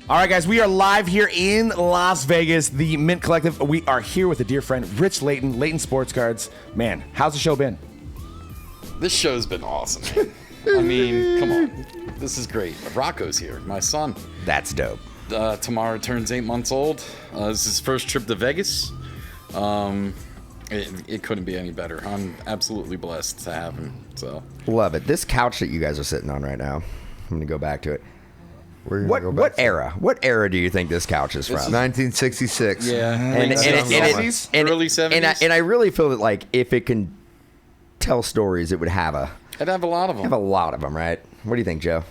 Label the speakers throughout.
Speaker 1: All right, guys, we are live here in Las Vegas, the Mint Collective. We are here with a dear friend, Rich Layton, Layton Sports Cards. Man, how's the show been?
Speaker 2: This show's been awesome. I mean, come on. This is great. Rocco's here, my son.
Speaker 1: That's dope.
Speaker 2: Tomorrow turns 8 months old. This is his first trip to Vegas. It couldn't be any better. I'm absolutely blessed to have him. So
Speaker 3: love it. This couch that you guys are sitting on right now, I'm going to go back to it. What era? What era do you think this couch is from?
Speaker 4: 1966.
Speaker 2: yeah,
Speaker 3: And
Speaker 2: early 70s.
Speaker 3: And I really feel that like if it can tell stories, it would have
Speaker 2: I'd have a lot of them.
Speaker 3: a lot of them, right? What do you think, Joe?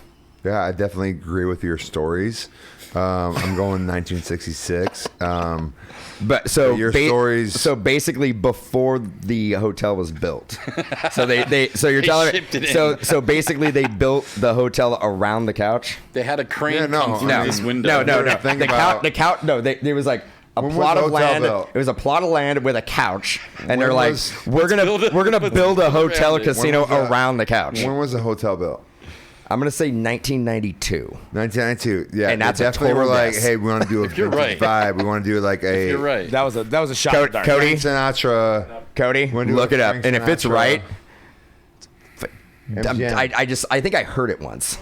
Speaker 4: Yeah, I definitely agree with your stories. I'm going 1966.
Speaker 3: But so
Speaker 4: your stories.
Speaker 3: So basically, before the hotel was built, so so you're telling
Speaker 2: shipped
Speaker 3: me.
Speaker 2: it in.
Speaker 3: So basically, they built the hotel around the couch.
Speaker 2: They had a crane
Speaker 4: Yeah, no,
Speaker 2: come through
Speaker 4: no.
Speaker 2: this window.
Speaker 3: No.
Speaker 4: Think
Speaker 3: The
Speaker 4: about-
Speaker 3: couch. No, there was like a
Speaker 4: When was
Speaker 3: plot
Speaker 4: the
Speaker 3: of
Speaker 4: hotel
Speaker 3: land.
Speaker 4: built?
Speaker 3: It was a plot of land with a couch, and they're like,
Speaker 4: was-
Speaker 3: we're gonna build a hotel
Speaker 2: around it.
Speaker 3: casino
Speaker 4: When was that?
Speaker 3: around the couch.
Speaker 4: When was the hotel built?
Speaker 3: I'm gonna say 1992.
Speaker 4: 1992. Yeah,
Speaker 3: And that's
Speaker 4: they
Speaker 3: a
Speaker 4: definitely were
Speaker 3: total
Speaker 4: like,
Speaker 3: guess.
Speaker 4: hey, we want to do a
Speaker 2: you're
Speaker 4: vintage vibe. We want to do like a
Speaker 2: You're right.
Speaker 1: That was a shot in the dark.
Speaker 3: Cody,
Speaker 4: Sinatra.
Speaker 3: Cody,
Speaker 4: Wanna do
Speaker 3: look
Speaker 4: a
Speaker 3: it up,
Speaker 4: Frank
Speaker 3: and if it's
Speaker 4: Sinatra.
Speaker 3: right,
Speaker 4: MGM.
Speaker 3: I think I heard it once.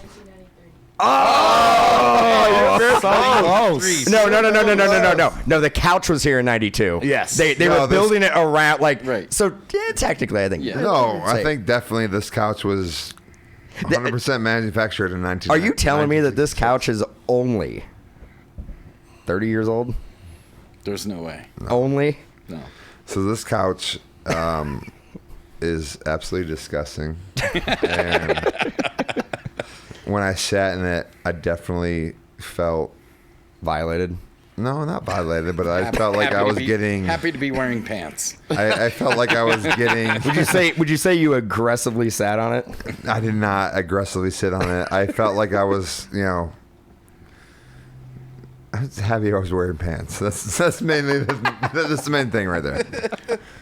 Speaker 1: Oh, you're so close.
Speaker 3: No. The couch was here in '92.
Speaker 1: Yes.
Speaker 3: they
Speaker 4: No,
Speaker 3: were
Speaker 4: this-
Speaker 3: building it around like
Speaker 2: Right.
Speaker 3: So yeah, technically, I think.
Speaker 2: Yeah.
Speaker 4: No,
Speaker 3: Say-
Speaker 4: I think definitely this couch was 100% manufactured in 19.
Speaker 3: Are you telling me that this couch is only 30 years old?
Speaker 2: There's no way.
Speaker 3: Only.
Speaker 2: No.
Speaker 4: So this couch is absolutely disgusting. And when I sat in it, I definitely felt
Speaker 3: Violated.
Speaker 4: no, not violated, but I felt like
Speaker 2: Happy
Speaker 4: I
Speaker 2: to
Speaker 4: was
Speaker 2: be-
Speaker 4: getting.
Speaker 2: happy to be wearing pants.
Speaker 4: I felt like I was getting.
Speaker 3: Would you say you aggressively sat on it?
Speaker 4: I did not aggressively sit on it. I felt like I was, I was happy I was wearing pants. That's mainly that's the main thing right there.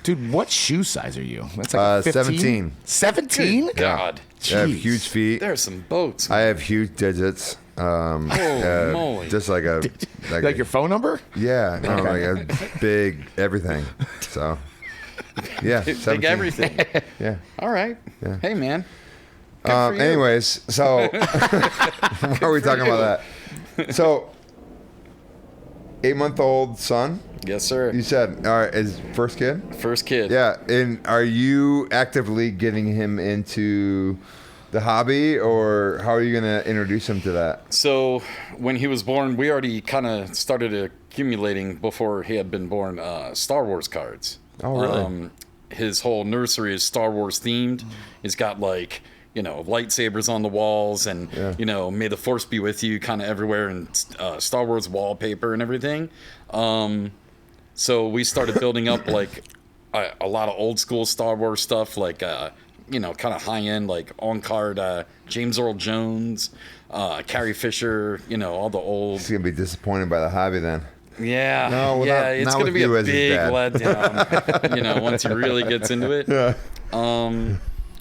Speaker 1: Dude, what shoe size are you? That's like
Speaker 4: 17.
Speaker 1: 17?
Speaker 2: God.
Speaker 4: I have
Speaker 1: Jeez.
Speaker 4: huge feet.
Speaker 2: There are some boats.
Speaker 4: I have huge digits.
Speaker 2: Moly.
Speaker 4: Just like a
Speaker 1: Like your phone number?
Speaker 4: yeah, no, like a big everything. So yeah, 17.
Speaker 2: Big everything.
Speaker 4: Yeah.
Speaker 2: All right. Hey, man. Good for you.
Speaker 4: Anyways, so why are we talking about that? So 8-month-old son.
Speaker 2: Yes, sir.
Speaker 4: You said, all right, is first kid?
Speaker 2: First kid.
Speaker 4: Yeah, and are you actively getting him into the hobby, or how are you going to introduce him to that?
Speaker 2: So when he was born, we already kind of started accumulating before he had been born Star Wars cards.
Speaker 4: Oh, really?
Speaker 2: His whole nursery is Star Wars themed. He's got like, lightsabers on the walls and, may the force be with you kind of everywhere, and Star Wars wallpaper and everything. So we started building up like a lot of old school Star Wars stuff, like, kind of high end, like on card James Earl Jones, Carrie Fisher, all the old.
Speaker 4: He's going to be disappointed by the hobby then.
Speaker 2: Yeah,
Speaker 4: No, well,
Speaker 2: yeah,
Speaker 4: not-
Speaker 2: it's
Speaker 4: not
Speaker 2: going to
Speaker 4: with
Speaker 2: be
Speaker 4: you
Speaker 2: a
Speaker 4: as his
Speaker 2: big
Speaker 4: dad.
Speaker 2: letdown, once he really gets into it.
Speaker 4: Yeah.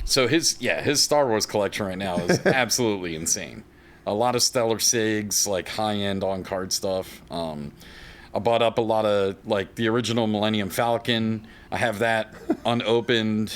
Speaker 2: So his Star Wars collection right now is absolutely insane. A lot of Stellar Sigs, like high-end on-card stuff. I bought up a lot of like the original Millennium Falcon. I have that unopened.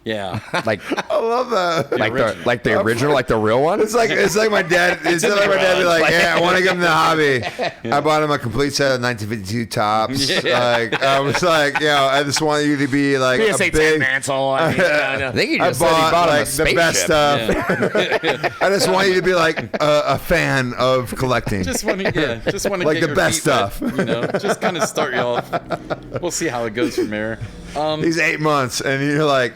Speaker 2: Yeah,
Speaker 3: Like
Speaker 4: I love that.
Speaker 3: like the original, like the real one.
Speaker 4: It's like my dad. It's like my dad be like, "Yeah, I want to get him the hobby." I bought him a complete set of 1952 tops.
Speaker 2: Yeah.
Speaker 4: Like I was like, I just want you to be like a
Speaker 1: PSA 10
Speaker 4: big.
Speaker 1: mantle. I mean,
Speaker 3: I think he
Speaker 4: I
Speaker 3: just said he
Speaker 4: bought
Speaker 3: bought him a
Speaker 4: like the best
Speaker 3: spaceship.
Speaker 4: stuff. I just want you to be like a fan of collecting.
Speaker 2: just want to
Speaker 4: Like
Speaker 2: get
Speaker 4: the
Speaker 2: your
Speaker 4: best
Speaker 2: feet wet,
Speaker 4: stuff.
Speaker 2: just kind of start you off. We'll see how it goes from there.
Speaker 4: He's 8 months, and you're like,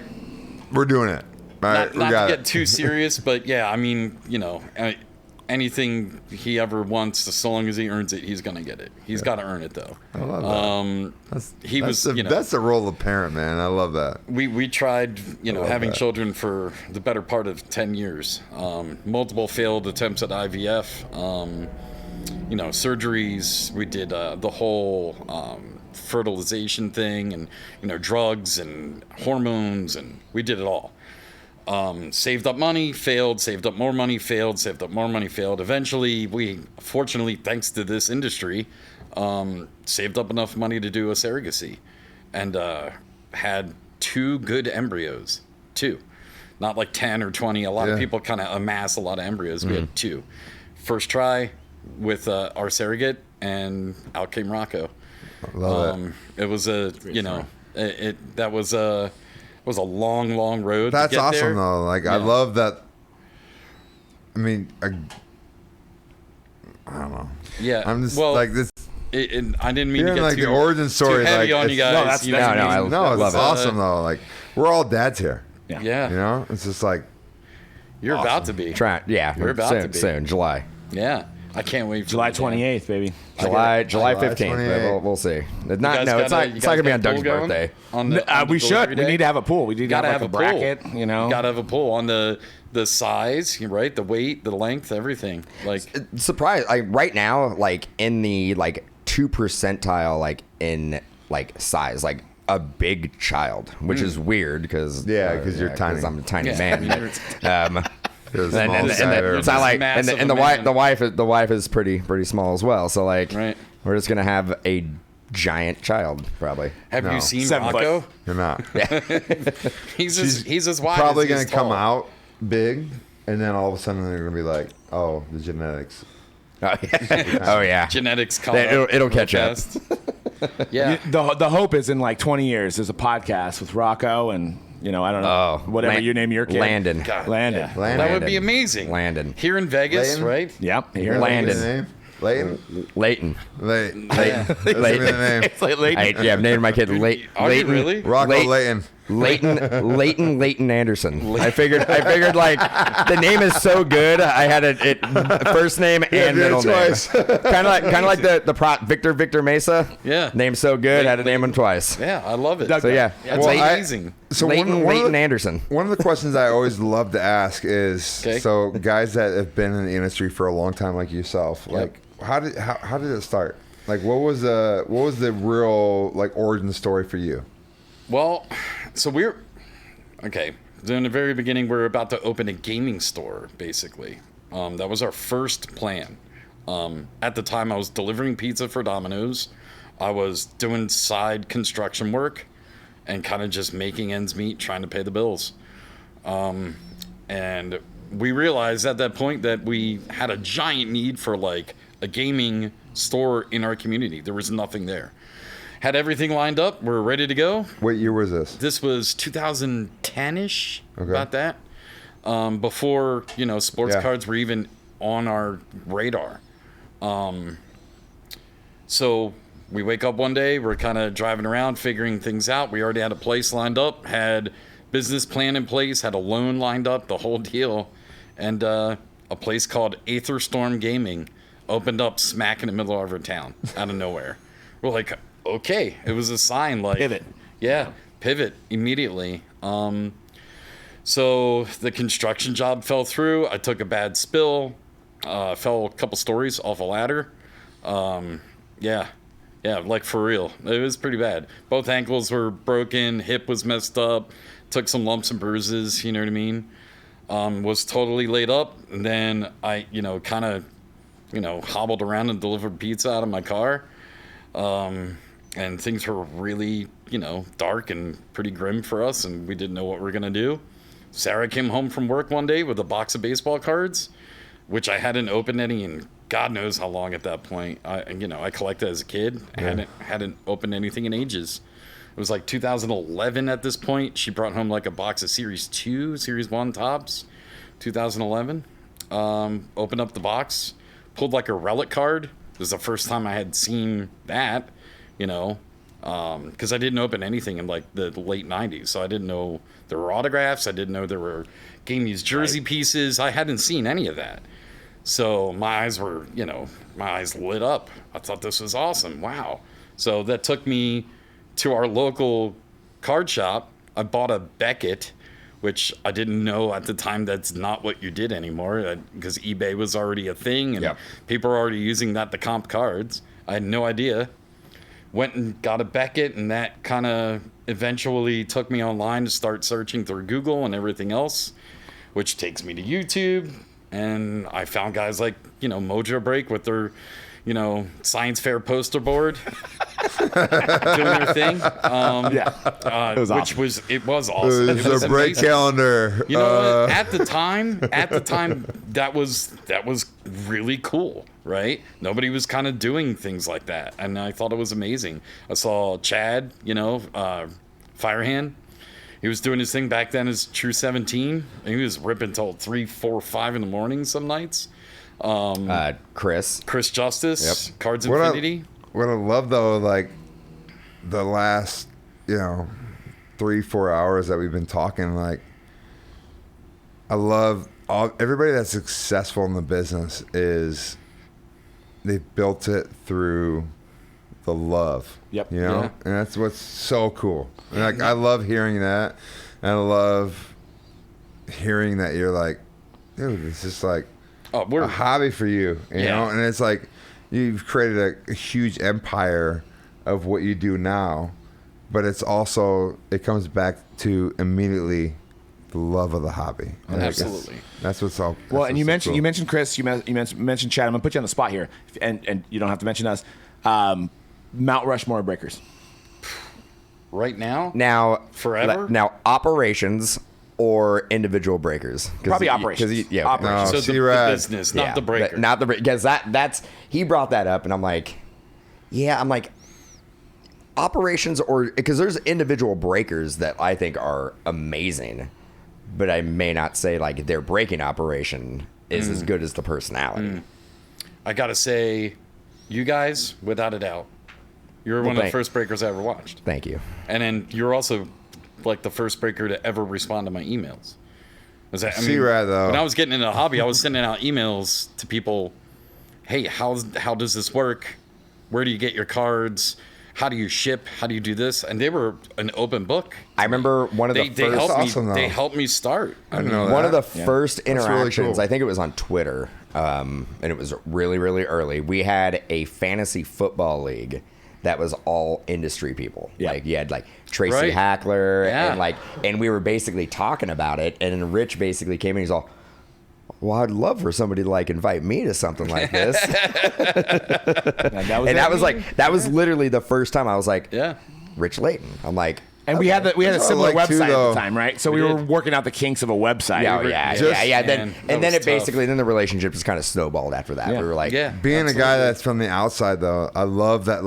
Speaker 4: "We're doing it." All right,
Speaker 2: Not
Speaker 4: we got
Speaker 2: to
Speaker 4: it.
Speaker 2: get too serious, but yeah, I mean, anything he ever wants, so long as he earns it, he's gonna get it. He's got to earn it though.
Speaker 4: I love that. That's the role of parent, man. I love that.
Speaker 2: We tried, having
Speaker 4: that.
Speaker 2: children for the better part of 10 years. Multiple failed attempts at IVF. Surgeries. We did the whole fertilization thing, and drugs and hormones, and we did it all. Saved up money, failed, saved up more money, failed, saved up more money, failed. Eventually, we, fortunately, thanks to this industry, saved up enough money to do a surrogacy and had 2 good embryos. 2. Not like 10 or 20. A lot of people kind of amass a lot of embryos. We had 2. First try with our surrogate, and out came Rocco.
Speaker 4: Love
Speaker 2: it. It was a, that was a long road.
Speaker 4: That's
Speaker 2: to get
Speaker 4: awesome
Speaker 2: there.
Speaker 4: though. Like I love that. I mean, I don't know.
Speaker 2: Yeah.
Speaker 4: I'm just
Speaker 2: well,
Speaker 4: like this.
Speaker 2: I didn't mean to
Speaker 4: Hearing
Speaker 2: get
Speaker 4: like
Speaker 2: too,
Speaker 4: the origin story,
Speaker 2: too heavy
Speaker 4: like,
Speaker 2: on you
Speaker 4: it's-
Speaker 2: guys.
Speaker 1: No, that's-
Speaker 2: you know what
Speaker 3: no,
Speaker 2: I
Speaker 3: I
Speaker 2: mean?
Speaker 4: No,
Speaker 3: love
Speaker 4: it's
Speaker 3: it.
Speaker 4: awesome though. Like we're all dads here.
Speaker 2: Yeah.
Speaker 4: You know, it's just like
Speaker 2: You're about to be.
Speaker 3: You're
Speaker 2: about
Speaker 3: soon,
Speaker 2: to be.
Speaker 3: Soon, July.
Speaker 2: Yeah. I can't wait for
Speaker 1: July
Speaker 2: the day.
Speaker 1: 28th, baby.
Speaker 3: July
Speaker 4: July
Speaker 3: 15th.
Speaker 4: 28th.
Speaker 3: We'll see. It's
Speaker 2: guys
Speaker 3: not. It's not.
Speaker 2: you
Speaker 3: It's not
Speaker 2: guys
Speaker 3: gonna be on
Speaker 2: got a
Speaker 3: Doug's
Speaker 2: pool going
Speaker 3: birthday.
Speaker 2: on the, on the
Speaker 1: We should.
Speaker 2: delivery
Speaker 1: We
Speaker 2: day?
Speaker 1: need to have a pool. We need to
Speaker 2: Gotta
Speaker 1: have,
Speaker 2: have
Speaker 1: like, a
Speaker 2: a pool.
Speaker 1: bracket, you know?
Speaker 2: Gotta have a pool on the size, right? The weight, the length, everything. Like,
Speaker 3: Surprise! Like right now, like in the 2 percentile, like in like size, like a big child, which is weird because
Speaker 4: you're tiny.
Speaker 3: I'm a tiny
Speaker 2: Yeah,
Speaker 3: man.
Speaker 2: I mean,
Speaker 4: You're the
Speaker 3: And
Speaker 4: smallest guy I've ever
Speaker 3: it's not
Speaker 4: met.
Speaker 3: like
Speaker 2: Massive
Speaker 3: and the
Speaker 2: man.
Speaker 3: wife is pretty small as well. So like
Speaker 2: Right.
Speaker 3: we're just gonna have a giant child probably.
Speaker 2: have
Speaker 4: No.
Speaker 2: you seen
Speaker 1: 7 foot.
Speaker 2: Rocco?
Speaker 4: You're not.
Speaker 2: He's as wide
Speaker 4: Probably
Speaker 2: as
Speaker 4: gonna
Speaker 2: he's
Speaker 4: come
Speaker 2: tall.
Speaker 4: out big, and then all of a sudden they're gonna be like, "Oh, the genetics."
Speaker 3: Oh yeah. Oh yeah.
Speaker 2: Genetics caught
Speaker 3: It'll-
Speaker 2: up
Speaker 3: it'll
Speaker 2: real
Speaker 3: catch up.
Speaker 2: fast. Yeah.
Speaker 1: The hope is in like 20 years, there's a podcast with Rocco and, I don't know, whatever you name your kid.
Speaker 3: Landon.
Speaker 2: God,
Speaker 1: Landon.
Speaker 2: yeah.
Speaker 4: Landon.
Speaker 2: That would be amazing.
Speaker 3: Landon.
Speaker 2: Here in Vegas,
Speaker 4: Layton?
Speaker 2: right?
Speaker 1: Yep. Here
Speaker 3: Landon.
Speaker 4: Layton.
Speaker 3: Layton.
Speaker 4: Layton.
Speaker 3: Layton.
Speaker 4: That's gonna be the name.
Speaker 1: It's like Layton.
Speaker 3: I've named my kid Layton.
Speaker 2: Are you really?
Speaker 4: Rocco Layton.
Speaker 3: Layton Anderson. I figured like the name is so good. I had it first name and
Speaker 4: did it
Speaker 3: middle name.
Speaker 4: twice.
Speaker 3: Kind of like the prop Victor Mesa.
Speaker 2: Yeah.
Speaker 3: Name so good. Had to name him twice.
Speaker 2: Yeah, I love it.
Speaker 1: Doug-
Speaker 3: So yeah,
Speaker 2: That's
Speaker 4: Well,
Speaker 2: amazing.
Speaker 4: So
Speaker 3: Layton Anderson.
Speaker 4: One of the questions I always love to ask is,
Speaker 2: Okay.
Speaker 4: so guys that have been in the industry for a long time, like yourself, like how did it start? Like what was the real like origin story for you?
Speaker 2: Well, so okay. So in the very beginning, we were about to open a gaming store, basically. That was our first plan. At the time, I was delivering pizza for Domino's. I was doing side construction work and kind of just making ends meet, trying to pay the bills. And we realized at that point that we had a giant need for like a gaming store in our community. There was nothing there. Had everything lined up. We're ready to go.
Speaker 4: What year was this?
Speaker 2: This was 2010-ish,
Speaker 4: Okay.
Speaker 2: about that. Before, sports
Speaker 4: Yeah.
Speaker 2: cards were even on our radar. So we wake up one day, we're kind of driving around, figuring things out. We already had a place lined up, had business plan in place, had a loan lined up, the whole deal. And a place called Aether Storm Gaming opened up smack in the middle of our town, out of nowhere. We're like, okay, it was a sign, like
Speaker 1: Pivot.
Speaker 2: Yeah, pivot immediately. So the construction job fell through. I took a bad spill, fell a couple stories off a ladder. Yeah, like for real. It was pretty bad. Both ankles were broken, hip was messed up, took some lumps and bruises, you know what I mean? Was totally laid up. And then I, kind of, hobbled around and delivered pizza out of my car. And things were really, dark and pretty grim for us, and we didn't know what we were going to do. Sarah came home from work one day with a box of baseball cards, which I hadn't opened any in God knows how long at that point. I collected as a kid. I hadn't opened anything in ages. It was like 2011 at this point. She brought home like a box of Series 2, Series 1 tops, 2011. Opened up the box, pulled like a relic card. It was the first time I had seen that, because I didn't open anything in like the late 90s. So I didn't know there were autographs. I didn't know there were game used jersey pieces. I hadn't seen any of that. So my eyes were, my eyes lit up. I thought this was awesome. Wow. So that took me to our local card shop. I bought a Beckett, which I didn't know at the time that's not what you did anymore, because eBay was already a thing and people were already using that to comp cards. I had no idea. went and got a Beckett, and that kind of eventually took me online to start searching through Google and everything else, which takes me to YouTube. And I found guys like, Mojobreak with their, science fair poster board doing their thing.
Speaker 1: It was
Speaker 2: which
Speaker 1: awesome.
Speaker 2: it was awesome.
Speaker 4: It was a break
Speaker 2: amazing.
Speaker 4: calendar.
Speaker 2: You know what? At the time, that was really cool, right? Nobody was kind of doing things like that, and I thought it was amazing. I saw Chad, Firehand. He was doing his thing back then as True 17, and he was ripping till 3, 4, 5 in the morning some nights.
Speaker 3: Chris.
Speaker 2: Chris Justice,
Speaker 3: Yep.
Speaker 2: Cards
Speaker 4: What
Speaker 2: Infinity.
Speaker 4: What I love though, like the last 3-4 hours that we've been talking, like I love everybody that's successful in the business is they built it through the love.
Speaker 1: Yep.
Speaker 4: And that's what's so cool. And like I love hearing that, and I love hearing that you're like, dude, it's just like a hobby for you, you know. And it's like you've created a huge empire of what you do now, but it's also it comes back to immediately the love of the hobby. And
Speaker 2: Absolutely.
Speaker 4: That's what's all.
Speaker 1: Well, and you mentioned Chris, you mentioned Chad. I'm gonna put you on the spot here, and you don't have to mention us. Mount Rushmore breakers.
Speaker 2: Right now?
Speaker 3: Now,
Speaker 2: Forever?
Speaker 3: Now, operations or individual breakers?
Speaker 1: Probably operations.
Speaker 3: Operations.
Speaker 2: So the
Speaker 4: C-Rad.
Speaker 2: business, not the breaker.
Speaker 3: Not the because that's he brought that up, and I'm like, operations or because there's individual breakers that I think are amazing, but I may not say like their breaking operation is as good as the personality.
Speaker 2: I gotta say, you guys, without a doubt, you're one of the first breakers I ever watched.
Speaker 3: Thank you.
Speaker 2: And then you're also like the first breaker to ever respond to my emails.
Speaker 4: C-Rad, though.
Speaker 2: When I was getting into the hobby, I was sending out emails to people. Hey, how does this work? Where do you get your cards? How do you ship? How do you do this? And they were an open book.
Speaker 3: I remember one of the
Speaker 2: They
Speaker 3: first.
Speaker 2: helped me.
Speaker 4: awesome, though.
Speaker 2: They helped me start.
Speaker 4: I didn't know that.
Speaker 3: One of the first
Speaker 4: really
Speaker 3: interactions,
Speaker 4: cool.
Speaker 3: I think it was on Twitter, and it was really, really early. We had a fantasy football league that was all industry people.
Speaker 1: Yeah.
Speaker 3: Like you had like Tracy
Speaker 2: Right.
Speaker 3: Hackler,
Speaker 2: Yeah.
Speaker 3: and we were basically talking about it. And then Rich basically came in. He's all, "Well, I'd love for somebody to like invite me to something like this." That was literally the first time I was like,
Speaker 2: Yeah.
Speaker 3: Rich Layton. I'm like.
Speaker 1: And we had a
Speaker 4: That's what I
Speaker 1: similar
Speaker 4: like, too,
Speaker 1: website at
Speaker 4: though.
Speaker 1: the time, right? So we were working out the kinks of a website.
Speaker 3: Yeah,
Speaker 1: We were-
Speaker 3: yeah.
Speaker 2: Man,
Speaker 3: Then
Speaker 2: that was
Speaker 3: it
Speaker 2: tough.
Speaker 3: basically then the relationship just kind of snowballed after that.
Speaker 1: Yeah.
Speaker 3: We were like,
Speaker 2: Yeah.
Speaker 4: Being a guy
Speaker 2: absolutely.
Speaker 4: that's from the outside, though, I love that.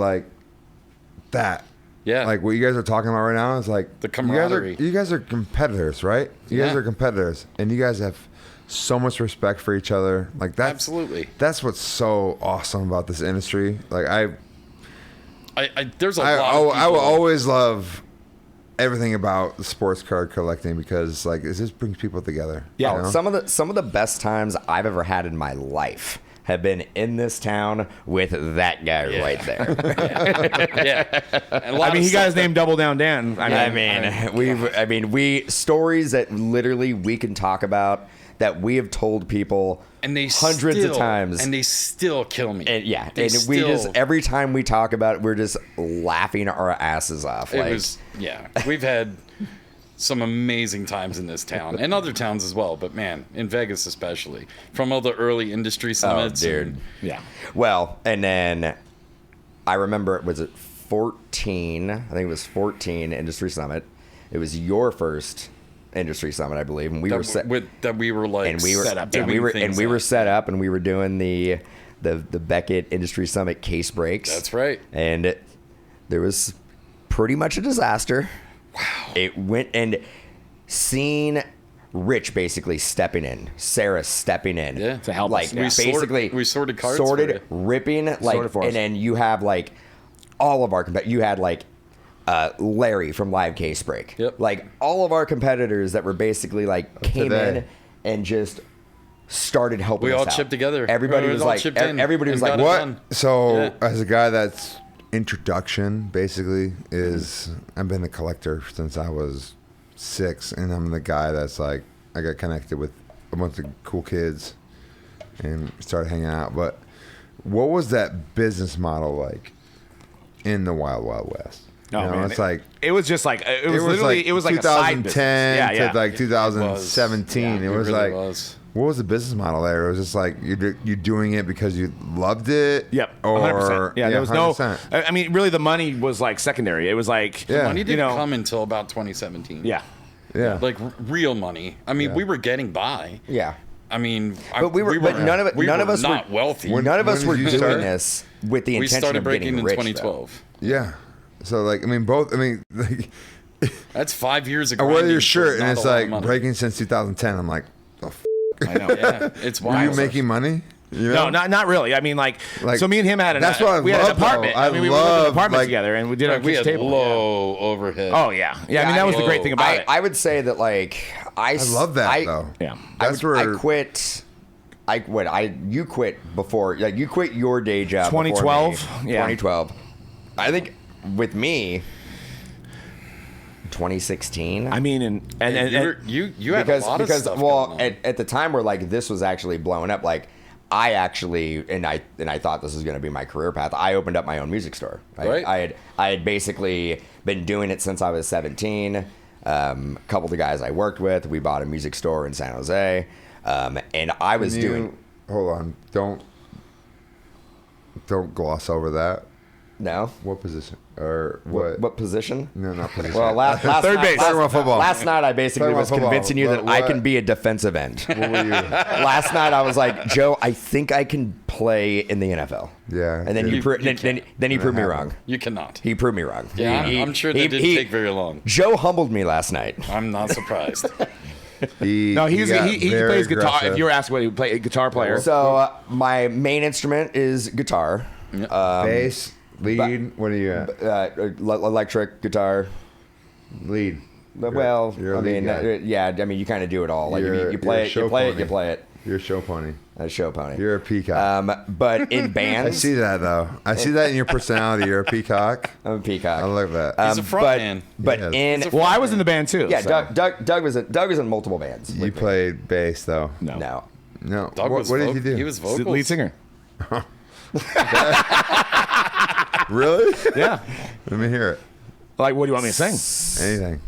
Speaker 2: Yeah.
Speaker 4: Like what you guys are talking about right now is like
Speaker 2: The camaraderie.
Speaker 4: You guys are competitors, right? You guys
Speaker 2: Yeah.
Speaker 4: are competitors, and you guys have so much respect for each other. Like that's
Speaker 2: Absolutely.
Speaker 4: That's what's so awesome about this industry. Like
Speaker 2: there's a
Speaker 4: I
Speaker 2: lot of
Speaker 4: will
Speaker 2: people.
Speaker 4: always love everything about the sports card collecting because like it just brings people together.
Speaker 1: Yeah.
Speaker 4: you know?
Speaker 3: some of the best times I've ever had in my life have been in this town with that guy right there.
Speaker 2: Yeah. And a lot
Speaker 1: I mean,
Speaker 2: of
Speaker 1: he got
Speaker 2: stuff
Speaker 1: his name double down Dan.
Speaker 3: we stories that literally we can talk about that we have told people
Speaker 2: and they
Speaker 3: hundreds of times.
Speaker 2: and they still kill me.
Speaker 3: And yeah,
Speaker 2: They
Speaker 3: and we
Speaker 2: still-
Speaker 3: just every time we talk about it, we're just laughing our asses off.
Speaker 2: We've had some amazing times in this town and other towns as well, but man, in Vegas especially, from all the early industry summits.
Speaker 3: dude.
Speaker 1: Yeah.
Speaker 3: Well, and then I remember was it 14? I think it was 14 Industry Summit. It was your first Industry Summit, I believe, and we were set.
Speaker 2: That we were like
Speaker 3: And we were
Speaker 2: set up,
Speaker 3: and we
Speaker 2: doing
Speaker 3: were
Speaker 2: things
Speaker 3: and we were
Speaker 2: like-
Speaker 3: set up, and we were doing the Beckett Industry Summit case breaks.
Speaker 2: That's right.
Speaker 3: And there was pretty much a disaster. Wow. It went and seeing Rich basically stepping in, Sarah stepping in,
Speaker 2: Yeah.
Speaker 1: To help
Speaker 3: like
Speaker 1: us, yeah.
Speaker 3: basically
Speaker 2: We sorted cards for you.
Speaker 3: ripping like,
Speaker 1: Sorted for us.
Speaker 3: and then you have like all of our you had like Larry from Live Case Break,
Speaker 2: Yep.
Speaker 3: like all of our competitors that were basically like came
Speaker 4: Today.
Speaker 3: in and just started helping.
Speaker 2: We
Speaker 3: us
Speaker 2: all
Speaker 3: out.
Speaker 2: chipped together.
Speaker 3: Everybody
Speaker 2: We
Speaker 3: was
Speaker 2: all
Speaker 3: like,
Speaker 2: chipped in
Speaker 3: everybody was
Speaker 2: and
Speaker 3: like,
Speaker 2: got it
Speaker 3: what?
Speaker 2: done.
Speaker 4: So
Speaker 2: Yeah.
Speaker 4: as a guy that's introduction basically is I've been a collector since I was 6, and I'm the guy that's like I got connected with a bunch of cool kids and started hanging out. But what was that business model like? in the Wild Wild West.
Speaker 1: Oh, man.
Speaker 4: It's like
Speaker 1: it was just like it was literally like a side business.
Speaker 4: 2010 to like 2017. It was
Speaker 2: really
Speaker 4: like what was the business model there? It was just like you're doing it because you loved it.
Speaker 1: Yep.
Speaker 4: Or
Speaker 1: 100%. Yeah, there was
Speaker 4: 100%.
Speaker 1: no. I mean, really, the money was like secondary. It was like
Speaker 4: Yeah.
Speaker 2: Money didn't come until about 2017.
Speaker 1: Yeah.
Speaker 4: Yeah.
Speaker 2: Like real money. I mean, we were getting by.
Speaker 3: Yeah.
Speaker 2: I mean,
Speaker 3: But none of us
Speaker 2: not
Speaker 3: were
Speaker 2: wealthy.
Speaker 3: None of us
Speaker 4: when
Speaker 3: were
Speaker 4: did you
Speaker 3: doing
Speaker 4: start?
Speaker 3: this with the
Speaker 2: We
Speaker 3: intention
Speaker 2: started
Speaker 3: of
Speaker 2: breaking
Speaker 3: getting
Speaker 2: in
Speaker 3: rich,
Speaker 2: 2012.
Speaker 4: Yeah. So like I mean both. I mean like
Speaker 2: That's 5 years ago.
Speaker 4: I wear your shirt and it's like breaking since 2010. I'm like, the
Speaker 1: I know.
Speaker 2: Yeah, it's
Speaker 4: were
Speaker 2: wild.
Speaker 4: you making money? You know?
Speaker 1: No, not really. I mean, like so me and him had
Speaker 4: that's what I
Speaker 1: we had
Speaker 4: love,
Speaker 1: an apartment.
Speaker 4: though.
Speaker 1: I mean, we lived in an apartment together, and we did our
Speaker 2: we
Speaker 1: kitchen
Speaker 2: had
Speaker 1: table.
Speaker 2: low overhead.
Speaker 1: Oh yeah. I mean, that was the great thing about it.
Speaker 3: I would say that like I
Speaker 4: love that though.
Speaker 1: Yeah.
Speaker 4: That's
Speaker 3: I
Speaker 4: where
Speaker 3: quit. You quit before, like you quit your day job.
Speaker 1: 2012?
Speaker 3: Before me.
Speaker 1: Yeah.
Speaker 3: 2012. I think with me, 2016.
Speaker 1: I mean, and
Speaker 2: you had a lot of stuff going on.
Speaker 3: at the time where like this was actually blowing up, like I actually and I thought this was going to be my career path. I opened up my own music store.
Speaker 2: Right.
Speaker 3: I had basically been doing it since I was 17. A couple of the guys I worked with, we bought a music store in San Jose, and I was doing.
Speaker 4: Hold on, don't gloss over that.
Speaker 3: No.
Speaker 4: What position or what?
Speaker 3: What position?
Speaker 4: No, not position.
Speaker 3: Well, last
Speaker 1: Third base.
Speaker 4: Talking about football.
Speaker 3: Last night I basically
Speaker 4: Talking about
Speaker 3: was
Speaker 4: football.
Speaker 3: convincing you that I
Speaker 4: What?
Speaker 3: can be a defensive end.
Speaker 4: What were you?
Speaker 3: Last night I was like, Joe, I think I can play in the NFL.
Speaker 4: Yeah,
Speaker 3: And then
Speaker 4: you-
Speaker 3: he proved me wrong.
Speaker 2: You cannot.
Speaker 3: He proved me wrong.
Speaker 2: Yeah, I'm sure that didn't take very long.
Speaker 3: Joe humbled me last night.
Speaker 2: I'm not surprised.
Speaker 1: he
Speaker 4: got very
Speaker 1: plays guitar.
Speaker 4: aggressive.
Speaker 1: If you were asked what he played, a guitar player.
Speaker 3: So my main instrument is guitar.
Speaker 4: Bass, lead. What are you at?
Speaker 3: Electric guitar.
Speaker 4: Lead.
Speaker 3: Well,
Speaker 4: You're a
Speaker 3: I
Speaker 4: lead
Speaker 3: mean,
Speaker 4: guy.
Speaker 3: yeah, I mean, you kind of do it all. Like
Speaker 4: You're-
Speaker 3: you play
Speaker 4: you're a
Speaker 3: it,
Speaker 4: show
Speaker 3: you play
Speaker 4: pony.
Speaker 3: it, you play it.
Speaker 4: You're a show pony.
Speaker 3: A show pony.
Speaker 4: You're a peacock.
Speaker 3: But in bands,
Speaker 4: I see that though. I see that in your personality. You're a peacock.
Speaker 3: I'm a peacock.
Speaker 4: I love that.
Speaker 2: He's a front man.
Speaker 3: But
Speaker 4: Yes.
Speaker 3: in
Speaker 2: He's a
Speaker 1: Well, I was in the band too.
Speaker 3: yeah,
Speaker 1: so.
Speaker 3: Doug was in multiple bands.
Speaker 4: You
Speaker 3: with me.
Speaker 4: played bass though.
Speaker 1: No.
Speaker 3: No.
Speaker 4: No.
Speaker 2: Doug
Speaker 4: What
Speaker 2: was
Speaker 4: did you do?
Speaker 2: He was
Speaker 1: He's the
Speaker 2: vocal.
Speaker 1: lead singer.
Speaker 4: Really?
Speaker 1: Yeah.
Speaker 4: Let me hear it.
Speaker 1: Like, what do you want me to sing?
Speaker 4: Anything.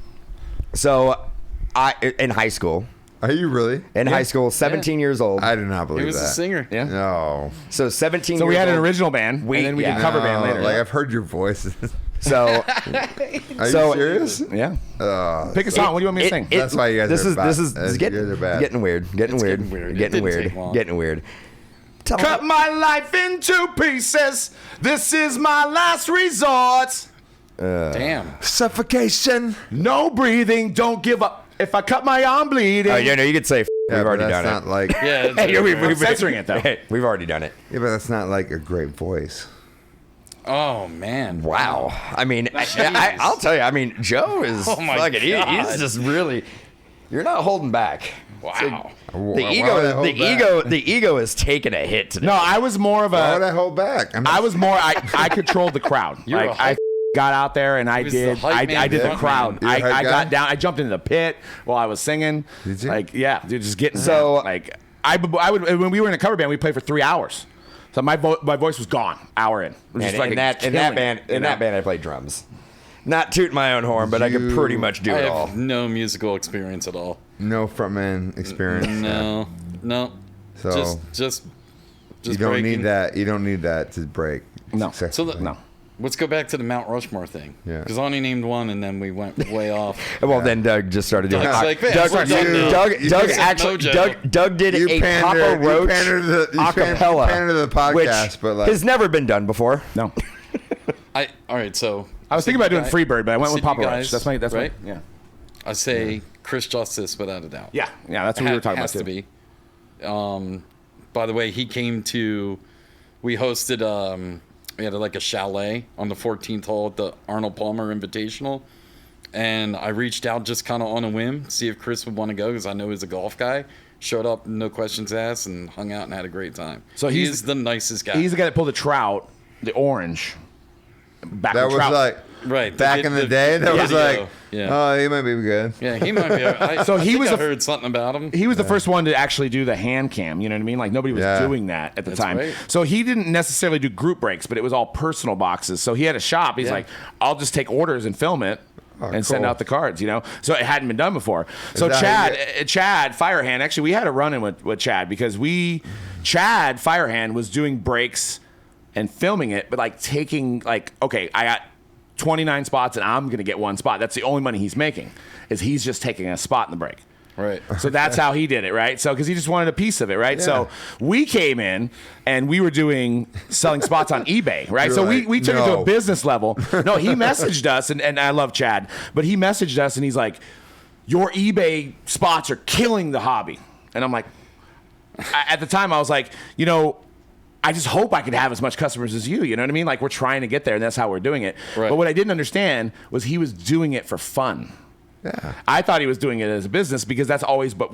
Speaker 3: So, in high school,
Speaker 4: Are you really?
Speaker 3: high school, 17 years old.
Speaker 4: I do not believe
Speaker 2: He was
Speaker 4: that.
Speaker 2: a singer.
Speaker 1: Yeah.
Speaker 4: No.
Speaker 3: So 17.
Speaker 1: So we
Speaker 3: years
Speaker 1: had an
Speaker 3: old.
Speaker 1: original band, and then we did cover band later.
Speaker 4: Like I've heard your voice.
Speaker 3: So
Speaker 4: Are
Speaker 3: So-
Speaker 4: you serious?
Speaker 1: yeah. Pick a song. What do you want me to sing?
Speaker 4: That's why you guys
Speaker 3: this
Speaker 4: are
Speaker 3: is
Speaker 4: bad.
Speaker 3: this is
Speaker 4: You
Speaker 3: getting,
Speaker 4: guys are bad.
Speaker 3: getting weird. Getting
Speaker 2: It's
Speaker 3: weird.
Speaker 2: getting weird. It
Speaker 3: Getting
Speaker 2: didn't
Speaker 3: weird.
Speaker 2: take long.
Speaker 3: Getting weird. Tell
Speaker 1: Cut my life into pieces. This is my last resort.
Speaker 2: Damn.
Speaker 4: Suffocation.
Speaker 1: No breathing. Don't give up. If I cut my arm bleeding.
Speaker 3: Oh, you could say
Speaker 4: Yeah,
Speaker 3: we've
Speaker 4: but
Speaker 3: already
Speaker 4: that's
Speaker 3: done
Speaker 4: not
Speaker 3: it.
Speaker 4: like.
Speaker 2: Yeah. It's
Speaker 3: Hey, we've
Speaker 1: censoring it though.
Speaker 3: Hey, we've already done it.
Speaker 4: Yeah, but that's not like a great voice.
Speaker 2: Oh man.
Speaker 3: Wow. I mean, I'll tell you. I mean, Joe is
Speaker 2: Oh, my
Speaker 3: fucking.
Speaker 2: God.
Speaker 3: He's just really. You're not holding back.
Speaker 2: Wow.
Speaker 3: The
Speaker 4: Why would I
Speaker 3: ego,
Speaker 4: hold
Speaker 3: the
Speaker 4: back?
Speaker 3: ego, the ego is taking a hit today.
Speaker 1: No, I was more of
Speaker 4: Why would I
Speaker 1: a.
Speaker 4: hold back?
Speaker 1: I controlled the crowd.
Speaker 2: You're a
Speaker 1: Like
Speaker 2: hype-
Speaker 1: I got out there and I
Speaker 2: was the
Speaker 1: did.
Speaker 2: hype man,
Speaker 1: I did the
Speaker 2: front
Speaker 1: crowd.
Speaker 4: man. You're a hype
Speaker 1: I
Speaker 4: guy?
Speaker 1: got down. I jumped into the pit while I was singing.
Speaker 4: Did you?
Speaker 1: Like yeah, dude, just getting
Speaker 3: So-
Speaker 1: down. Like I would when we were in a cover band, we played for 3 hours. So my voice was gone. Hour in. It was
Speaker 3: And
Speaker 1: just fucking
Speaker 3: in that
Speaker 1: killing it,
Speaker 3: band,
Speaker 1: you know?
Speaker 3: I played drums. Not toot my own horn, but I could pretty much do
Speaker 2: I
Speaker 3: it all.
Speaker 2: have no musical experience at all.
Speaker 4: No frontman experience.
Speaker 2: No.
Speaker 4: So
Speaker 2: Just
Speaker 4: you don't
Speaker 2: breaking.
Speaker 4: need that. You don't need that to break.
Speaker 1: No.
Speaker 2: So
Speaker 4: successfully.
Speaker 1: No.
Speaker 2: let's go back to the Mount Rushmore thing.
Speaker 4: Yeah.
Speaker 2: Because I only named one, and then we went way off.
Speaker 3: Well, then Doug just started doing.
Speaker 2: Doug's
Speaker 3: it.
Speaker 2: like, man,
Speaker 3: Doug,
Speaker 2: we're done now.
Speaker 3: Doug
Speaker 2: said
Speaker 3: actually,
Speaker 2: Mojo.
Speaker 3: Doug did
Speaker 4: You
Speaker 3: a
Speaker 4: pander-
Speaker 3: Papa
Speaker 4: you
Speaker 3: Roach
Speaker 4: pander to the- you
Speaker 3: acapella,
Speaker 4: pander to the podcast,
Speaker 3: which
Speaker 4: but, like-
Speaker 3: has never been done before.
Speaker 1: No.
Speaker 2: All right, so
Speaker 1: I was thinking about doing Freebird, but I went with Papa Roach.
Speaker 2: guys,
Speaker 1: That's
Speaker 2: right?
Speaker 1: my yeah.
Speaker 2: I say Chris Justice without a doubt.
Speaker 1: Yeah, that's what we were talking about
Speaker 2: has
Speaker 1: too.
Speaker 2: to be. By the way, he came to. We hosted. We had like a chalet on the 14th hole at the Arnold Palmer Invitational, and I reached out just kind of on a whim, see if Chris would want to go because I know he's a golf guy. Showed up, no questions asked, and hung out and had a great time.
Speaker 1: So
Speaker 2: he's the nicest guy.
Speaker 1: He's the guy that pulled the trout, the orange. Back
Speaker 4: That
Speaker 1: in
Speaker 4: was
Speaker 1: trout.
Speaker 4: like
Speaker 2: Right.
Speaker 4: back in the day that was like, oh, he might be good.
Speaker 2: Yeah, he might be.
Speaker 1: So he was.
Speaker 2: I heard something about him.
Speaker 1: He was the first one to actually do the hand cam. You know what I mean? Like nobody was doing that at the time.
Speaker 2: Right.
Speaker 1: So he didn't necessarily do group breaks, but it was all personal boxes. So he had a shop. He's like, I'll just take orders and film it. And send out the cards, you know? So it hadn't been done before. So Chad Firehand, actually, we had a run-in with Chad because Chad Firehand was doing breaks and filming it, but like taking, like, okay, I got 29 spots and I'm going to get one spot. That's the only money he's making, is he's just taking a spot in the break.
Speaker 2: Right.
Speaker 1: So that's how he did it, right? So because he just wanted a piece of it, right? Yeah. So we came in and we were selling spots on eBay, right? So we took it to a business level. No, he messaged us, and I love Chad, but he messaged us and he's like, your eBay spots are killing the hobby. And I'm like, at the time I was like, you know, I just hope I could have as much customers as you. You know what I mean? Like we're trying to get there, and that's how we're doing it. Right. But what I didn't understand was he was doing it for fun. Yeah. I thought he was doing it as a business because that's always. But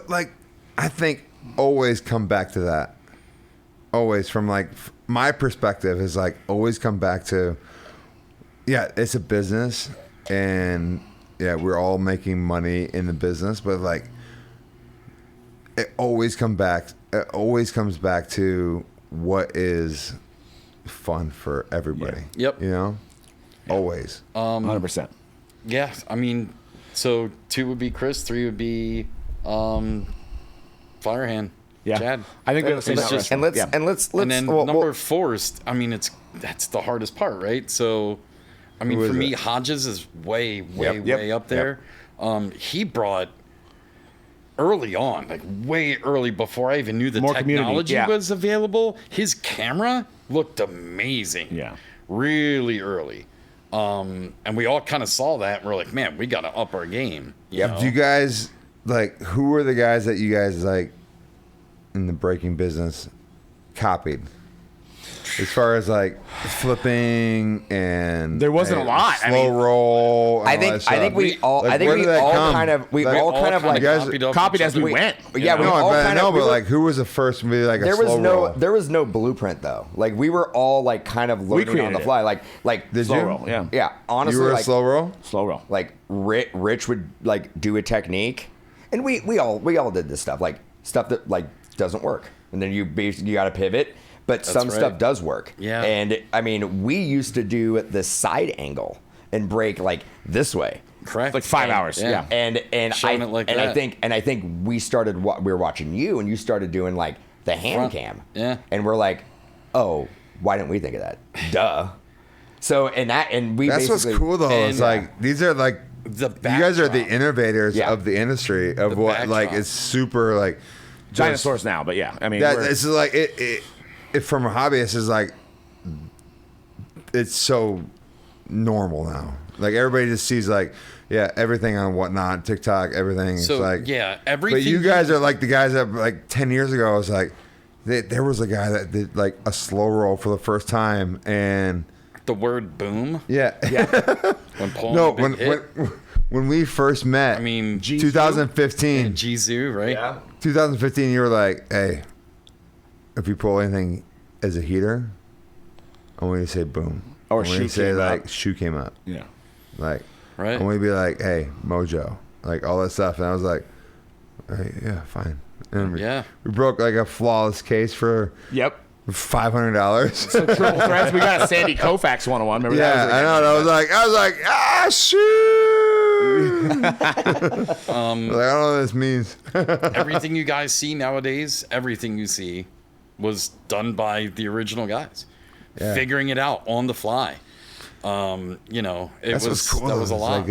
Speaker 4: like, I think always come back to that. Always from like my perspective is like always come back to, yeah, it's a business, and yeah, we're all making money in the business, but like it always comes back to what is fun for everybody.
Speaker 2: Yeah. Yep.
Speaker 4: You know, always.
Speaker 1: 100%.
Speaker 2: Yeah, I mean, so 2 would be Chris, 3 would be Firehand.
Speaker 1: Yeah,
Speaker 2: Chad.
Speaker 1: I think we're
Speaker 3: just and let's
Speaker 2: and then number 4 is, I mean, that's the hardest part, right? So, I mean, for me, Hodges is way up there. Yep. He brought early on, like way early before I even knew the technology was available. His camera looked amazing. Yeah, really early. And we all kind of saw that, and we're like, man, we got to up our game. You know?
Speaker 4: Do you guys, like, who are the guys that you guys, like, in the breaking business copied? As far as like flipping and
Speaker 1: there wasn't a lot.
Speaker 4: Slow roll.
Speaker 3: I think we all kind of
Speaker 1: copied as we went.
Speaker 3: Yeah,
Speaker 4: but like who was the first to be like a slow roll?
Speaker 3: There was no blueprint though. Like we were all like kind of learning on the fly. Like
Speaker 4: did
Speaker 3: slow
Speaker 4: you?
Speaker 3: roll. Yeah. Honestly,
Speaker 4: you were
Speaker 3: like,
Speaker 4: a slow roll.
Speaker 1: Slow roll.
Speaker 3: Like Rich would like do a technique, and we all did this stuff, like stuff that like doesn't work, and then you got to pivot. But some stuff does work. Yeah. And I mean, we used to do the side angle and break like this way.
Speaker 2: Correct.
Speaker 1: Like 5 hours. Yeah.
Speaker 3: And I think we were watching you, and you started doing like the hand cam.
Speaker 2: Yeah.
Speaker 3: And we're like, oh, why didn't we think of that? Duh. So
Speaker 4: that's what's cool though. It's like these are like you guys are the innovators of the industry of what like it's super like
Speaker 1: dinosaurs now. But yeah, I mean,
Speaker 4: it's like it from a hobbyist is like it's so normal now. Like everybody just sees like everything on whatnot, TikTok, everything.
Speaker 2: So
Speaker 4: it's like
Speaker 2: everything.
Speaker 4: But you guys are like the guys that like 10 years ago. I was like, there was a guy that did like a slow roll for the first time, and
Speaker 2: the word boom.
Speaker 4: Yeah. When we first met.
Speaker 2: I mean,
Speaker 4: 2015.
Speaker 2: Jizu, right?
Speaker 4: Yeah. 2015. You were like, hey. If you pull anything as a heater, I want you to say boom.
Speaker 1: Or
Speaker 4: shoe came up.
Speaker 1: Yeah.
Speaker 4: Like,
Speaker 2: right.
Speaker 4: I want you to be like, hey, Mojo. Like, all that stuff. And I was like, hey, yeah, fine. And we broke like a flawless case for $500.
Speaker 1: So triple threats. We got a Sandy Koufax 101. Remember that?
Speaker 4: Yeah, I know. I was like, shoot. Like, I don't know what this means.
Speaker 2: Everything you guys see nowadays, everything you see was done by the original guys, figuring it out on the fly. You know, that was a lot.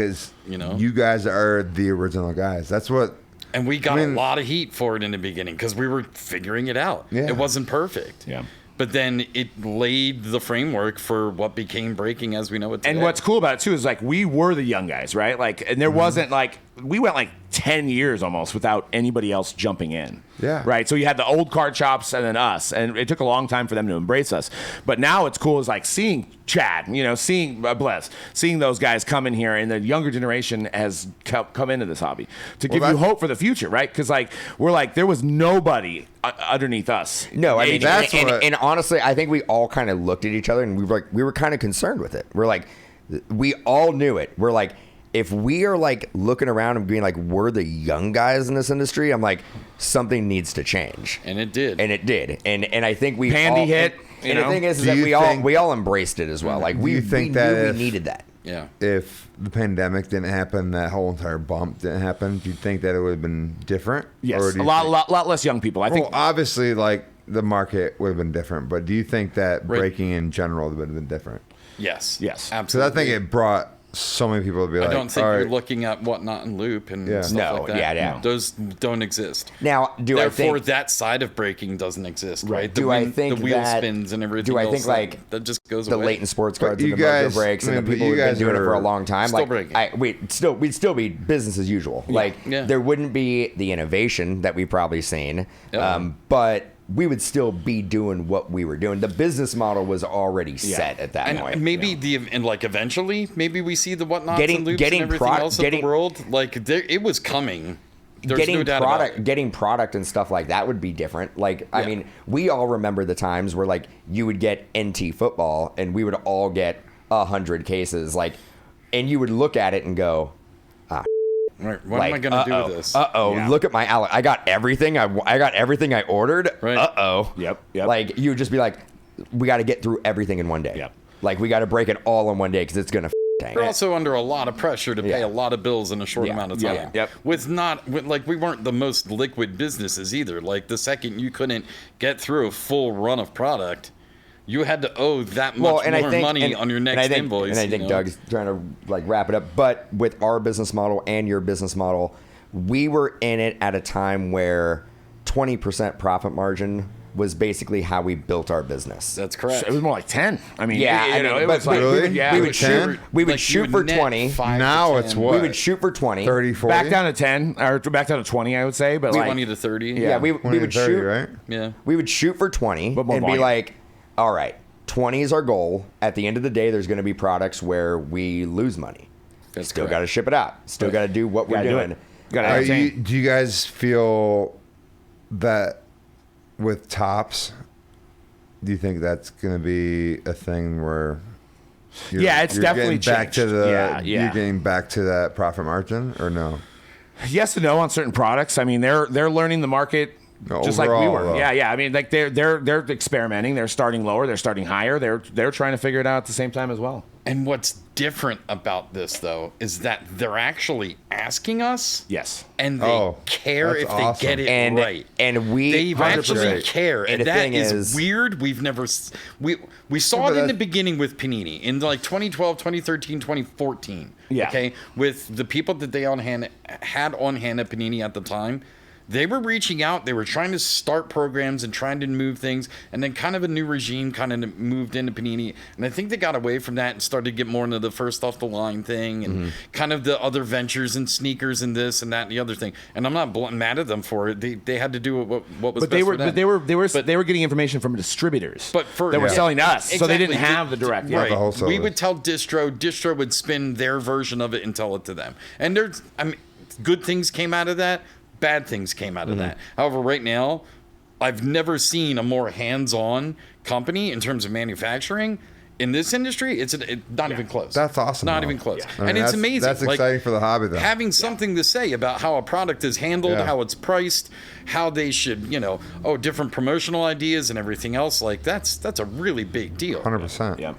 Speaker 2: You know,
Speaker 4: you guys are the original guys. That's what.
Speaker 2: And we got a lot of heat for it in the beginning because we were figuring it out. Yeah. It wasn't perfect.
Speaker 1: Yeah.
Speaker 2: But then it laid the framework for what became breaking as we know it today.
Speaker 1: And what's cool about it too is like we were the young guys, right? Like, and there wasn't like we went like 10 years almost without anybody else jumping in.
Speaker 4: Yeah.
Speaker 1: Right. So you had the old card shops and then us, and it took a long time for them to embrace us. But now it's cool is like seeing Chad, you know, seeing seeing those guys come in here, and the younger generation has come into this hobby to give you hope for the future, right? Because like we're like there was nobody underneath us.
Speaker 3: No, I mean, and honestly, I think we all kind of looked at each other and we were kind of concerned with it. We're like, We all knew it. We're like, if we are like looking around and being like, we're the young guys in this industry, I'm like, something needs to change.
Speaker 2: And it did.
Speaker 3: And it did. And I think we
Speaker 1: Pandy
Speaker 3: all,
Speaker 1: hit.
Speaker 3: And the thing is that we all embraced it as well. Like we knew we needed that.
Speaker 2: Yeah.
Speaker 4: If the pandemic didn't happen, that whole entire bump didn't happen, do you think that it would have been different?
Speaker 1: Yes, a lot less young people. I think
Speaker 4: obviously, like the market would have been different, but do you think that breaking in general would have been different?
Speaker 2: Yes.
Speaker 1: Absolutely.
Speaker 4: Because I think it brought so many people to be like,
Speaker 2: I don't think you're looking at Whatnot and Loop and stuff like that.
Speaker 3: Yeah.
Speaker 2: Those don't exist.
Speaker 3: Now,
Speaker 2: therefore that side of breaking doesn't exist, right? The wheel spins and everything.
Speaker 3: Do I think like
Speaker 2: that just goes away?
Speaker 3: The Layton Sports Cards and the Mojobreaks and the people who've been doing it for a long time,
Speaker 2: still
Speaker 3: like
Speaker 2: breaking.
Speaker 3: we'd still be business as usual. There wouldn't be the innovation that we've probably seen, but we would still be doing what we were doing. The business model was already set at that point.
Speaker 2: And maybe eventually, maybe we see the Whatnots and Loops and everything else of the world. Like it was coming. There's no doubt about it.
Speaker 3: Getting product and stuff like that would be different. Like, I mean, we all remember the times where like you would get NT football and we would all get 100 cases. Like, and you would look at it and go,
Speaker 2: right. What am I going to do with this?
Speaker 3: Look at my I got everything. I got everything I ordered.
Speaker 2: Right.
Speaker 3: Yep. Like you would just be like, we got to get through everything in one day.
Speaker 1: Yep.
Speaker 3: Like we got to break it all in one day because it's gonna tank.
Speaker 2: We're also under a lot of pressure to pay a lot of bills in a short amount of time.
Speaker 1: Yep.
Speaker 2: We weren't the most liquid businesses either. Like the second you couldn't get through a full run of product, you had to owe that much more money on your next invoice.
Speaker 3: And I think Doug's trying to like wrap it up. But with our business model and your business model, we were in it at a time where 20% profit margin was basically how we built our business.
Speaker 2: That's correct.
Speaker 1: It was more like 10. I mean,
Speaker 3: it was like we would shoot for 20.
Speaker 4: Now it's what?
Speaker 3: We would shoot for 20.
Speaker 4: 30, 40?
Speaker 1: Back down to 10 or back down to 20, I would say. But
Speaker 2: 20 to 30.
Speaker 3: Yeah, we would 30, shoot.
Speaker 4: Right?
Speaker 2: Yeah,
Speaker 3: we would shoot for 20 and
Speaker 1: volume.
Speaker 3: be like, all right, 20 is our goal. At the end of the day, there's going to be products where we lose money. Still got to ship it out. Still got to do what we're doing.
Speaker 4: Do you guys feel that with Tops, do you think that's going to be a thing where
Speaker 1: it's definitely
Speaker 4: back
Speaker 1: changed.
Speaker 4: You're getting back to that profit margin or no?
Speaker 1: Yes and no on certain products. I mean, they're learning the market just like we were.
Speaker 4: Though.
Speaker 1: Yeah. I mean, like they're experimenting. They're starting lower. They're starting higher. They're trying to figure it out at the same time as well.
Speaker 2: And what's different about this, though, is that they're actually asking us.
Speaker 1: Yes.
Speaker 2: And they care if they get it right.
Speaker 3: And they
Speaker 2: actually care.
Speaker 3: And
Speaker 2: that is weird. We've never... We saw it in the beginning with Panini in like 2012, 2013, 2014.
Speaker 1: Yeah.
Speaker 2: Okay? With the people that they had on hand at Panini at the time. They were reaching out. They were trying to start programs and trying to move things. And then kind of a new regime kind of moved into Panini. And I think they got away from that and started to get more into the first off the line thing and kind of the other ventures and sneakers and this and that and the other thing. And I'm not mad at them for it. They had to do what was best for them.
Speaker 1: But they were getting information from distributors that were selling to us. Exactly. So they didn't have the direct.
Speaker 2: Right. We would tell Distro would spin their version of it and tell it to them. And good things came out of that. Bad things came out of that. However, right now, I've never seen a more hands-on company in terms of manufacturing in this industry. It's not even close.
Speaker 4: That's awesome.
Speaker 2: Not even close.
Speaker 4: I mean,
Speaker 2: and it's amazing.
Speaker 4: That's exciting for the hobby, though.
Speaker 2: Having something to say about how a product is handled, how it's priced, how they should, different promotional ideas and everything else. Like that's a really big deal.
Speaker 4: 100%.
Speaker 1: Yep.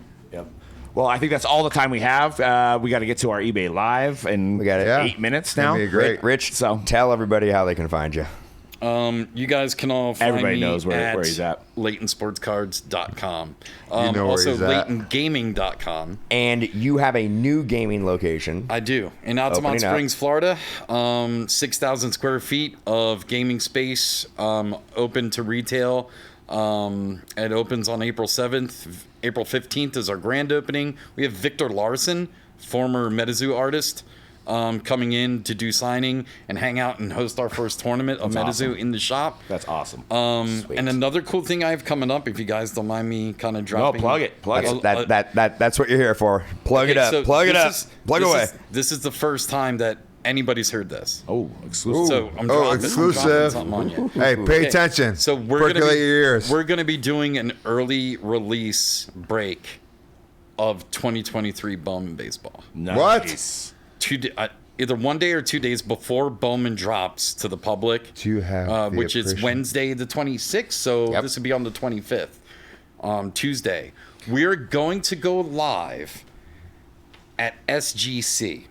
Speaker 1: Well, I think that's all the time we have. We got to get to our eBay Live, and we got 8 minutes now.
Speaker 3: Great. Rich, so tell everybody how they can find you.
Speaker 2: You guys can all find
Speaker 1: Everybody knows where he's at.
Speaker 2: LaytonSportsCards.com.
Speaker 4: Also,
Speaker 2: LaytonGaming.com.
Speaker 3: And you have a new gaming location.
Speaker 2: I do. In Altamont Springs, Florida. 6,000 square feet of gaming space, open to retail. It opens on April 7th. April 15th is our grand opening. We have Victor Larson, former MetaZoo artist, coming in to do signing and hang out and host our first tournament of MetaZoo in the shop.
Speaker 1: That's awesome.
Speaker 2: And another cool thing I have coming up, if you guys don't mind me kind of dropping.
Speaker 1: No, plug it.
Speaker 3: That's what you're here for. Plug it up. Plug away.
Speaker 2: This is the first time that anybody's heard this.
Speaker 1: Oh, exclusive.
Speaker 2: So I'm dropping
Speaker 4: exclusive.
Speaker 2: something on you.
Speaker 4: Hey, pay attention.
Speaker 2: So we're gonna be doing an early release break of 2023 Bowman baseball.
Speaker 1: Nice.
Speaker 4: What?
Speaker 2: Either 1 day or 2 days before Bowman drops to the public, which is Wednesday the 26th. So this would be on the 25th, Tuesday. We're going to go live at SGC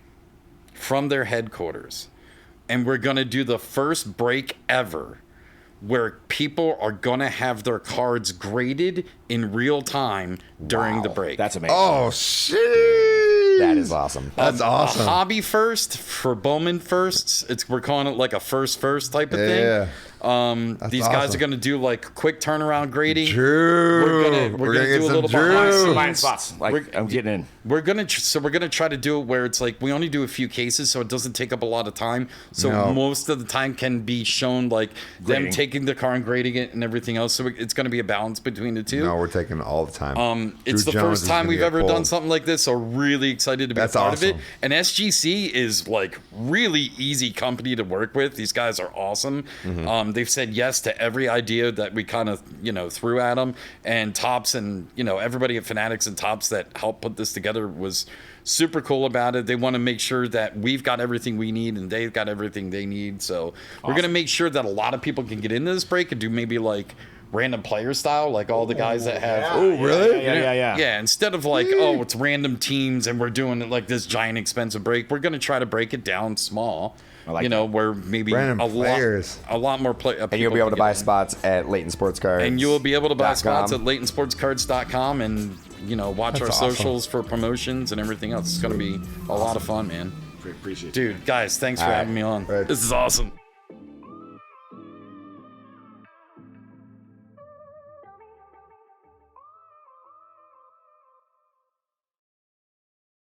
Speaker 2: from their headquarters, and we're going to do the first break ever where people are going to have their cards graded in real time during the break.
Speaker 1: That's amazing.
Speaker 4: Oh, shit.
Speaker 3: That is awesome.
Speaker 4: That's awesome.
Speaker 2: A hobby first for Bowman firsts. We're calling it like a first type of thing.
Speaker 4: Yeah.
Speaker 2: These guys are going to do like quick turnaround grading.
Speaker 4: Drew.
Speaker 2: We're gonna do a little
Speaker 1: behind spots. I'm getting in.
Speaker 2: We're gonna try to do it where it's like we only do a few cases, so it doesn't take up a lot of time. So most of the time can be shown like them taking the car and grading it and everything else. So it's gonna be a balance between the two.
Speaker 4: No, we're taking all the time.
Speaker 2: It's the first time we've ever done something like this, so really excited to be a part of it. And SGC is like really easy company to work with. These guys are awesome. They've said yes to every idea that we kind of threw at them, and Tops and everybody at Fanatics and Tops that helped put this together was super cool about it. They want to make sure that we've got everything we need and they've got everything they need. So we're going to make sure that a lot of people can get into this break and do maybe like random player style, like all the guys that have.
Speaker 4: Oh, really?
Speaker 2: Yeah. Instead of like, it's random teams and we're doing it like this giant expensive break, we're going to try to break it down small. Where maybe a lot more play.
Speaker 3: And you'll be able to buy spots at Layton Sports Cards.
Speaker 2: And you will be able to buy spots at LaytonSportsCards.com and watch our socials for promotions and everything else. It's going to be a lot of fun, man.
Speaker 1: Appreciate it.
Speaker 2: Dude, guys, thanks for having me on. This is awesome.